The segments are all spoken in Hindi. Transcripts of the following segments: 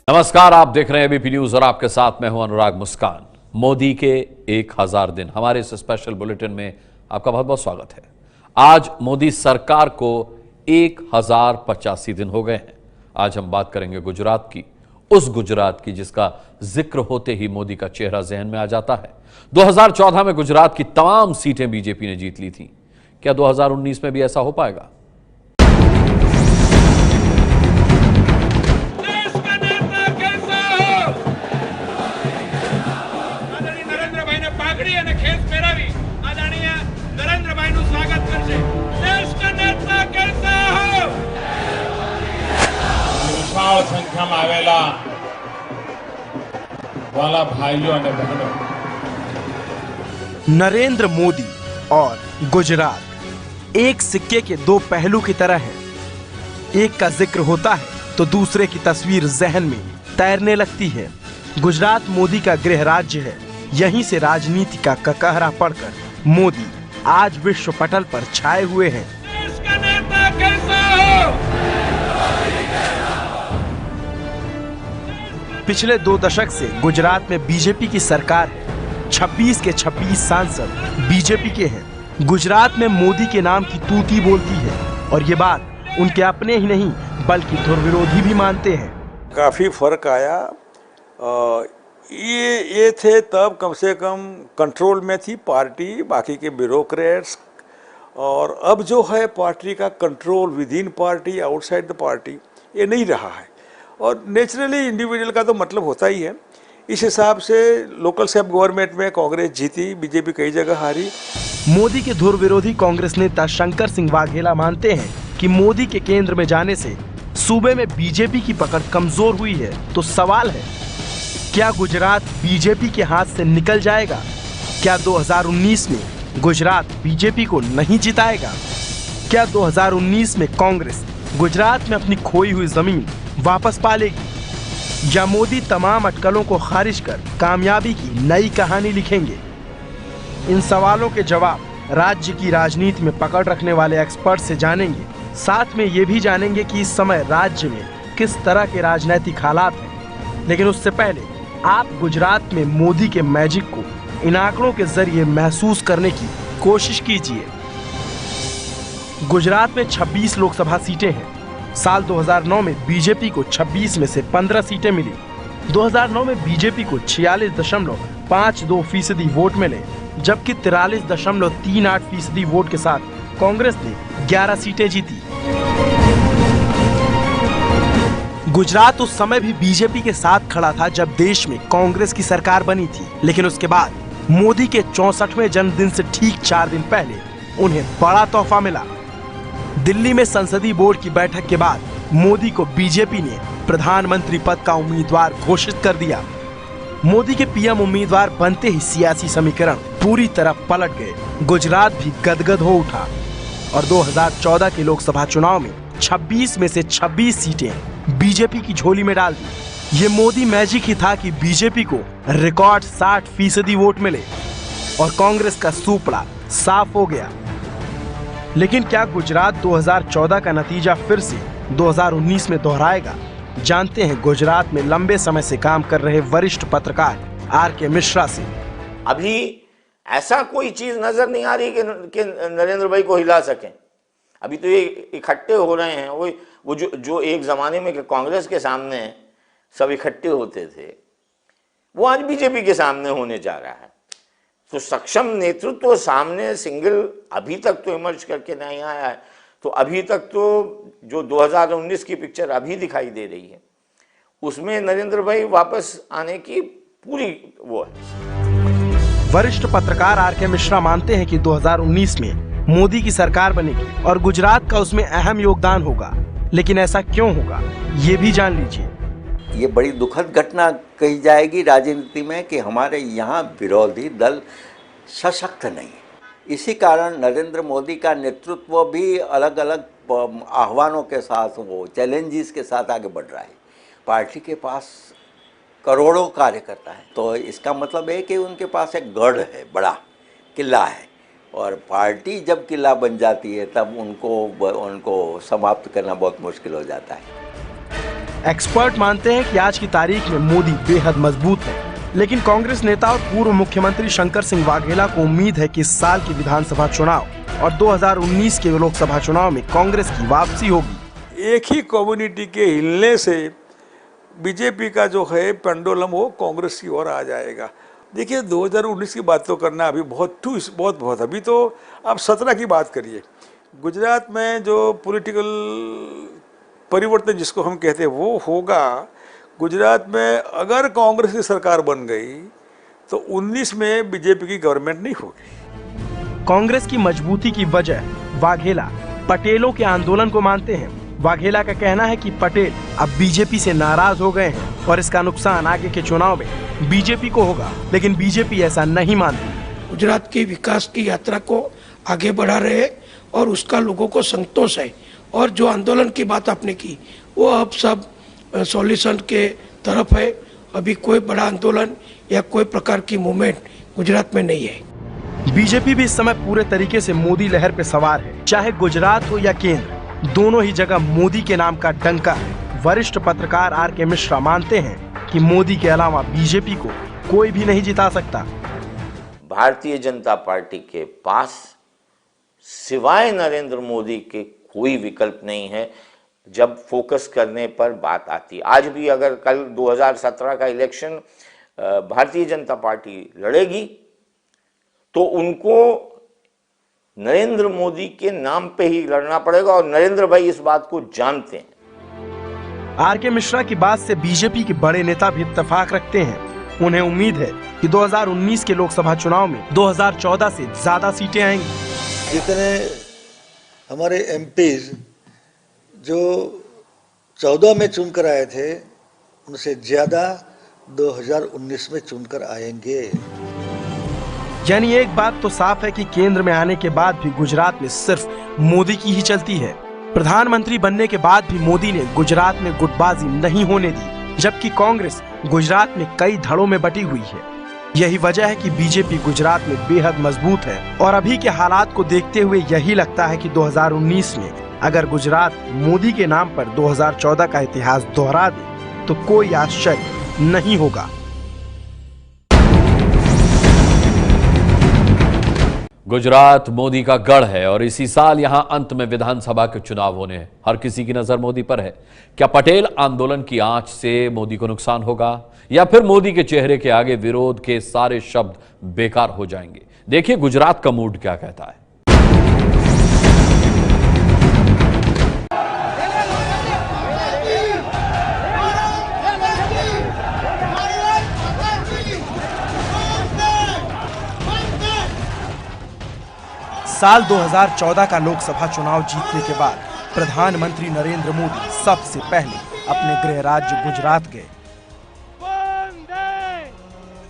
नमस्कार, आप देख रहे हैं एबीपी न्यूज और आपके साथ मैं हूं अनुराग मुस्कान। मोदी के 1000 दिन हमारे इस स्पेशल बुलेटिन में आपका बहुत बहुत स्वागत है। आज मोदी सरकार को 1085 दिन हो गए हैं। आज हम बात करेंगे गुजरात की, उस गुजरात की जिसका जिक्र होते ही मोदी का चेहरा जहन में आ जाता है। 2014 में गुजरात की तमाम सीटें बीजेपी ने जीत ली थी। क्या 2019 में भी ऐसा हो पाएगा? संख्या में आवेला वाला भाइयों और बहनों, नरेंद्र मोदी और गुजरात एक सिक्के के दो पहलू की तरह हैं। एक का जिक्र होता है तो दूसरे की तस्वीर जहन में तैरने लगती है। गुजरात मोदी का गृह राज्य है। यहीं से राजनीति का ककहरा पड़कर मोदी आज विश्व पटल पर छाए हुए हैं। पिछले 2 दशक से गुजरात में बीजेपी की सरकार है। 26 के 26 सांसद बीजेपी के हैं। गुजरात में मोदी के नाम की तूती बोलती है और ये बात उनके अपने ही नहीं बल्कि धुरविरोधी भी मानते हैं। काफ़ी फर्क आया। ये थे तब कम से कम कंट्रोल में थी पार्टी, बाकी के ब्यूरोक्रेट्स, और अब जो है पार्टी का control with in party, outside the party, ये नहीं रहा है। और नेचुरली इंडिविजुअल का तो मतलब होता ही है। इस हिसाब से लोकल सेल्फ गवर्नमेंट में कांग्रेस जीती, बीजेपी कई जगह हारी। मोदी के धुर विरोधी कांग्रेस नेता शंकर सिंह वाघेला मानते हैं कि मोदी के केंद्र में जाने से सूबे में बीजेपी की पकड़ कमजोर हुई है। तो सवाल है, क्या गुजरात बीजेपी के हाथ से निकल जाएगा? क्या 2019 में गुजरात बीजेपी को नहीं जिताएगा? क्या 2019 में कांग्रेस गुजरात में अपनी खोई हुई जमीन वापस पालेगी, या मोदी तमाम अटकलों को खारिज कर कामयाबी की नई कहानी लिखेंगे? इन सवालों के जवाब राज्य की राजनीति में पकड़ रखने वाले एक्सपर्ट से जानेंगे। साथ में ये भी जानेंगे कि इस समय राज्य में किस तरह के राजनीतिक हालात हैं। लेकिन उससे पहले आप गुजरात में मोदी के मैजिक को इन आंकड़ों के जरिए महसूस करने की कोशिश कीजिए। गुजरात में 26 लोकसभा सीटें हैं। साल 2009 में बीजेपी को 26 में से 15 सीटें मिली। 2009 में बीजेपी को 46.52% वोट मिले, जबकि 43.38% वोट के साथ कांग्रेस ने 11 सीटें जीती। गुजरात उस समय भी बीजेपी के साथ खड़ा था जब देश में कांग्रेस की सरकार बनी थी। लेकिन उसके बाद मोदी के 64वें जन्मदिन से ठीक 4 दिन पहले उन्हें बड़ा तोहफा मिला। दिल्ली में संसदीय बोर्ड की बैठक के बाद मोदी को बीजेपी ने प्रधानमंत्री पद का उम्मीदवार घोषित कर दिया। मोदी के पीएम उम्मीदवार बनते ही सियासी समीकरण पूरी तरह पलट गए। गुजरात भी गदगद हो उठा और 2014 के लोकसभा चुनाव में 26 में से 26 सीटें बीजेपी की झोली में डाल दी। ये मोदी मैजिक ही था कि बीजेपी को रिकॉर्ड 60% वोट मिले और कांग्रेस का सूपड़ा साफ हो गया। लेकिन क्या गुजरात 2014 का नतीजा फिर से 2019 में दोहराएगा? जानते हैं गुजरात में लंबे समय से काम कर रहे वरिष्ठ पत्रकार आर.के. मिश्रा से। अभी ऐसा कोई चीज नजर नहीं आ रही कि नरेंद्र भाई को हिला सकें। अभी तो ये इकट्ठे हो रहे हैं। वो जो एक जमाने में कांग्रेस के सामने सब इकट्ठे होते थे, वो आज बीजेपी के सामने होने जा रहा है। तो सक्षम नेतृत्व सामने सिंगल अभी तक तो इमर्ज करके नहीं आया है। तो अभी तक तो जो 2019 की पिक्चर अभी दिखाई दे रही है, उसमें नरेंद्र भाई वापस आने की पूरी वो है। वरिष्ठ पत्रकार आर.के. मिश्रा मानते हैं कि 2019 में मोदी की सरकार बनेगी और गुजरात का उसमें अहम योगदान होगा। लेकिन ऐसा क्यों होगा, ये भी जान लीजिए। ये बड़ी दुखद घटना कही जाएगी राजनीति में कि हमारे यहाँ विरोधी दल सशक्त नहीं है। इसी कारण नरेंद्र मोदी का नेतृत्व भी अलग अलग आह्वानों के साथ, वो चैलेंजेस के साथ आगे बढ़ रहा है। पार्टी के पास करोड़ों कार्यकर्ता हैं, तो इसका मतलब है कि उनके पास एक गढ़ है, बड़ा किला है। और पार्टी जब किला बन जाती है तब उनको समाप्त करना बहुत मुश्किल हो जाता है। एक्सपर्ट मानते हैं कि आज की तारीख में मोदी बेहद मजबूत है, लेकिन कांग्रेस नेता और पूर्व मुख्यमंत्री शंकर सिंह वाघेला को उम्मीद है कि इस साल के विधानसभा चुनाव और 2019 के लोकसभा चुनाव में कांग्रेस की वापसी होगी। एक ही कम्युनिटी के हिलने से बीजेपी का जो है पेंडुलम वो कांग्रेस की ओर आ जाएगा। देखिए 2019 की बात तो करना अभी बहुत अभी तो आप 17 की बात करिए। गुजरात में जो पॉलिटिकल परिवर्तन जिसको हम कहते हैं वो होगा। गुजरात में अगर कांग्रेस की सरकार बन गई तो 19 में बीजेपी की गवर्नमेंट नहीं होगी। कांग्रेस की मजबूती की वजह वाघेला पटेलों के आंदोलन को मानते हैं। वाघेला का कहना है कि पटेल अब बीजेपी से नाराज हो गए हैं और इसका नुकसान आगे के चुनाव में बीजेपी को होगा, लेकिन बीजेपी ऐसा नहीं मानती। गुजरात की विकास की यात्रा को आगे बढ़ा रहे हैं और उसका लोगों को संतोष है। और जो आंदोलन की बात आपने की वो अब सब सॉल्यूशन के तरफ है। अभी कोई बड़ा आंदोलन या कोई प्रकार की मूवमेंट गुजरात में नहीं है। बीजेपी भी इस समय पूरे तरीके से मोदी लहर पे सवार है। चाहे गुजरात हो या केंद्र, दोनों ही जगह मोदी के नाम का डंका है। वरिष्ठ पत्रकार आर.के. मिश्रा मानते हैं कि मोदी के अलावा बीजेपी को कोई भी नहीं जिता सकता। भारतीय जनता पार्टी के पास सिवाय नरेंद्र मोदी के कोई विकल्प नहीं है जब फोकस करने पर बात आती। आज भी अगर कल 2017 का इलेक्शन भारतीय जनता पार्टी लड़ेगी तो उनको नरेंद्र मोदी के नाम पे ही लड़ना पड़ेगा और नरेंद्र भाई इस बात को जानते हैं। आर.के. मिश्रा की बात से बीजेपी के बड़े नेता भी इत्तेफाक रखते हैं। उन्हें उम्मीद है कि 2019 के लोकसभा चुनाव में 2014 से ज्यादा सीटें आएंगी। जितने हमारे एमपीज जो 14 में चुनकर आए थे उनसे ज्यादा 2019 में चुनकर आएंगे। यानी एक बात तो साफ है कि केंद्र में आने के बाद भी गुजरात में सिर्फ मोदी की ही चलती है। प्रधानमंत्री बनने के बाद भी मोदी ने गुजरात में गुटबाजी नहीं होने दी, जबकि कांग्रेस गुजरात में कई धड़ों में बटी हुई है। यही वजह है कि बीजेपी गुजरात में बेहद मजबूत है और अभी के हालात को देखते हुए यही लगता है कि 2019 में अगर गुजरात मोदी के नाम पर 2014 का इतिहास दोहरा दे तो कोई आश्चर्य नहीं होगा। गुजरात मोदी का गढ़ है और इसी साल यहां अंत में विधानसभा के चुनाव होने हैं। हर किसी की नजर मोदी पर है। क्या पटेल आंदोलन की आंच से मोदी को नुकसान होगा या फिर मोदी के चेहरे के आगे विरोध के सारे शब्द बेकार हो जाएंगे? देखिए गुजरात का मूड क्या कहता है। साल 2014 का लोकसभा चुनाव जीतने के बाद प्रधानमंत्री नरेंद्र मोदी सबसे पहले अपने गृह राज्य गुजरात गए।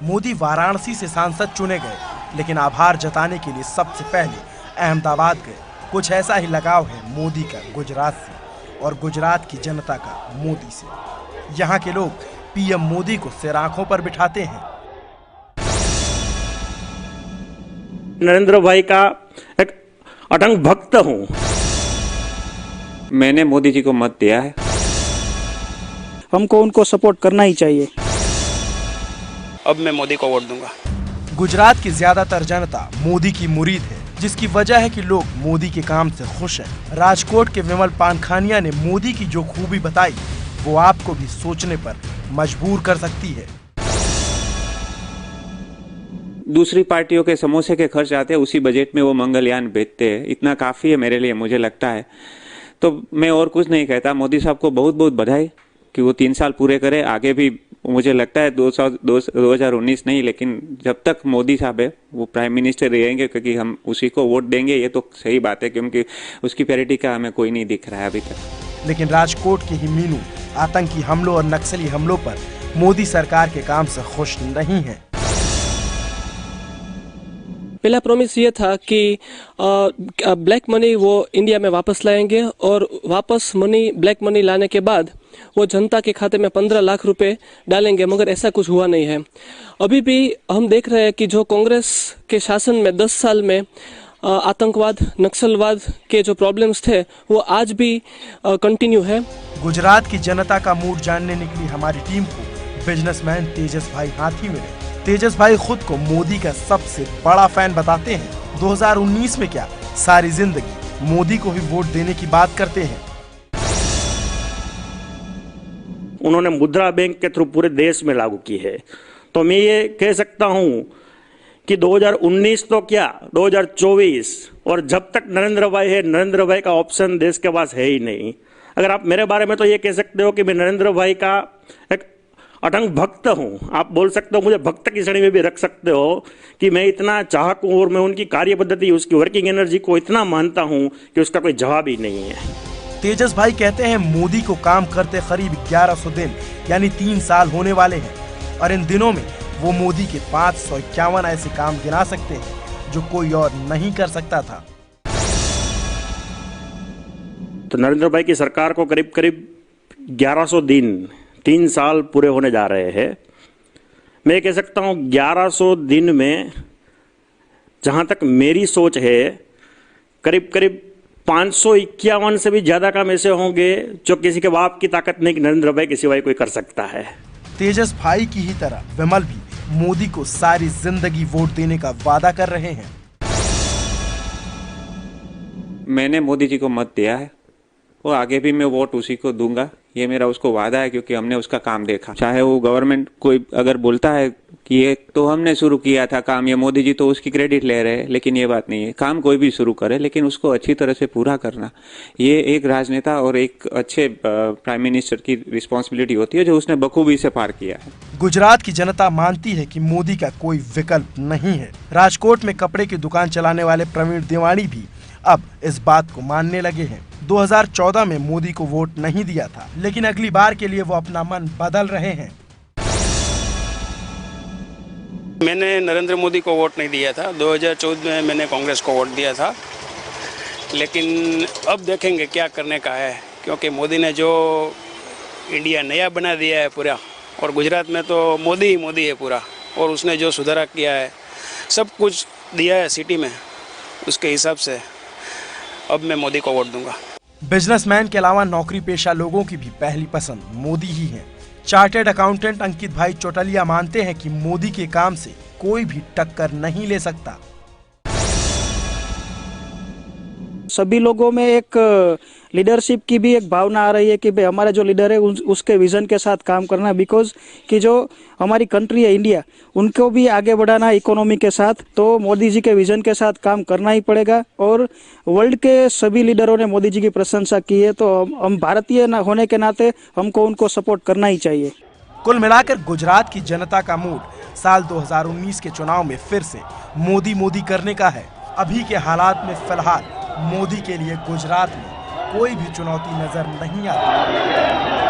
मोदी वाराणसी से सांसद चुने गए, लेकिन आभार जताने के लिए सबसे पहले अहमदाबाद गए। कुछ ऐसा ही लगाव है मोदी का गुजरात से और गुजरात की जनता का मोदी से। यहाँ के लोग पीएम मोदी को सिर आंखों पर बिठाते हैं। नरेंद्र भाई का एक अटंग भक्त हूं। मैंने मोदी जी को मत दिया है। हमको उनको सपोर्ट करना ही चाहिए। अब मैं मोदी को वोट दूंगा। गुजरात की ज्यादातर जनता मोदी की मुरीद है, जिसकी वजह है कि लोग मोदी के काम से खुश हैं। राजकोट के विमल पानखानिया ने मोदी की जो खूबी बताई वो आपको भी सोचने पर मजबूर कर सकती है। दूसरी पार्टियों के समोसे के खर्च आते हैं, उसी बजट में वो मंगलयान भेजते हैं। इतना काफ़ी है मेरे लिए, मुझे लगता है। तो मैं और कुछ नहीं कहता। मोदी साहब को बहुत बहुत बधाई कि वो 3 साल पूरे करे। आगे भी मुझे लगता है 2019 नहीं, लेकिन जब तक मोदी साहब है वो प्राइम मिनिस्टर रहेंगे, क्योंकि हम उसी को वोट देंगे। ये तो सही बात है, क्योंकि उसकी पैरिटी का हमें कोई नहीं दिख रहा है अभी तक। लेकिन राजकोट के ही मीनू आतंकी हमलों और नक्सली हमलों पर मोदी सरकार के काम से खुश नहीं है। पहला प्रॉमिस ये था कि ब्लैक मनी वो इंडिया में वापस लाएंगे और वापस ब्लैक मनी लाने के बाद वो जनता के खाते में 15 लाख रुपए डालेंगे, मगर ऐसा कुछ हुआ नहीं है। अभी भी हम देख रहे हैं कि जो कांग्रेस के शासन में 10 साल में आतंकवाद, नक्सलवाद के जो प्रॉब्लम्स थे वो आज भी कंटिन्यू है। गुजरात की जनता का मूड जानने निकली हमारी टीम को बिजनेसमैन तेजस भाई हाथी मिले। तेजस भाई खुद को मोदी का सबसे बड़ा फैन बताते हैं। 2019 में क्या, सारी जिंदगी मोदी को ही वोट देने की बात करते हैं। उन्होंने मुद्रा बैंक के थ्रू पूरे देश में लागू की है, तो मैं ये कह सकता हूं कि 2019 तो क्या 2024, और जब तक नरेंद्र भाई है, नरेंद्र भाई का ऑप्शन देश के पास है ही नहीं। अगर आप मेरे बारे में तो ये कह सकते हो कि मैं नरेंद्र भाई का एक अटंग भक्त हूं। आप बोल सकते हो, मुझे भक्त की श्रेणी में भी रख सकते हो कि मैं इतना चाहक हूं और मैं उनकी कार्य पद्धति, उसकी वर्किंग एनर्जी को इतना मानता हूं कि उसका कोई जवाब ही नहीं है। तेजस भाई कहते हैं मोदी को काम करते करीब 1100 दिन यानी 3 साल होने वाले हैं और इन दिनों में वो मोदी के 551 ऐसे काम गिना सकते हैं जो कोई और नहीं कर सकता था। तो नरेंद्र भाई की सरकार को करीब करीब 1100 दिन, 3 साल पूरे होने जा रहे हैं। मैं कह सकता हूं 1100 दिन में जहां तक मेरी सोच है, करीब करीब 551 से भी ज्यादा काम ऐसे होंगे जो किसी के बाप की ताकत नहीं कि नरेंद्र भाई के सिवाय कोई कर सकता है। तेजस भाई की ही तरह विमल भी मोदी को सारी जिंदगी वोट देने का वादा कर रहे हैं। मैंने मोदी जी को मत दिया है और आगे भी मैं वोट उसी को दूंगा, ये मेरा उसको वादा है, क्योंकि हमने उसका काम देखा। चाहे वो गवर्नमेंट कोई अगर बोलता है कि ये तो हमने शुरू किया था काम, ये मोदी जी तो उसकी क्रेडिट ले रहे हैं, लेकिन ये बात नहीं है। काम कोई भी शुरू करे लेकिन उसको अच्छी तरह से पूरा करना, ये एक राजनेता और एक अच्छे प्राइम मिनिस्टर की रिस्पॉन्सिबिलिटी होती है, जो उसने बखूबी से पार किया है। गुजरात की जनता मानती है कि मोदी का कोई विकल्प नहीं है। राजकोट में कपड़े की दुकान चलाने वाले प्रवीण देवानी भी अब इस बात को मानने लगे हैं। 2014 में मोदी को वोट नहीं दिया था, लेकिन अगली बार के लिए वो अपना मन बदल रहे हैं। मैंने नरेंद्र मोदी को वोट नहीं दिया था। 2014 में मैंने कांग्रेस को वोट दिया था, लेकिन अब देखेंगे क्या करने का है, क्योंकि मोदी ने जो इंडिया नया बना दिया है पूरा, और गुजरात में तो मोदी ही मोदी है पूरा, और उसने जो सुधारा किया है, सब कुछ दिया है सिटी में, उसके हिसाब से अब मैं मोदी को वोट दूंगा। बिजनेसमैन के अलावा नौकरी पेशा लोगों की भी पहली पसंद मोदी ही है। चार्टर्ड अकाउंटेंट अंकित भाई चौटलिया मानते हैं कि मोदी के काम से कोई भी टक्कर नहीं ले सकता। सभी लोगों में एक लीडरशिप की भी एक भावना आ रही है कि भाई हमारे जो लीडर है उसके विजन के साथ काम करना है, बिकॉज कि जो हमारी कंट्री है इंडिया, उनको भी आगे बढ़ाना है इकोनॉमी के साथ, तो मोदी जी के विजन के साथ काम करना ही पड़ेगा। और वर्ल्ड के सभी लीडरों ने मोदी जी की प्रशंसा की है, तो हम भारतीय होने के नाते हमको उनको सपोर्ट करना ही चाहिए। कुल मिलाकर गुजरात की जनता का मूड साल 2019 के चुनाव में फिर से मोदी मोदी करने का है। अभी के हालात में फिलहाल मोदी के लिए गुजरात में कोई भी चुनौती नजर नहीं आती।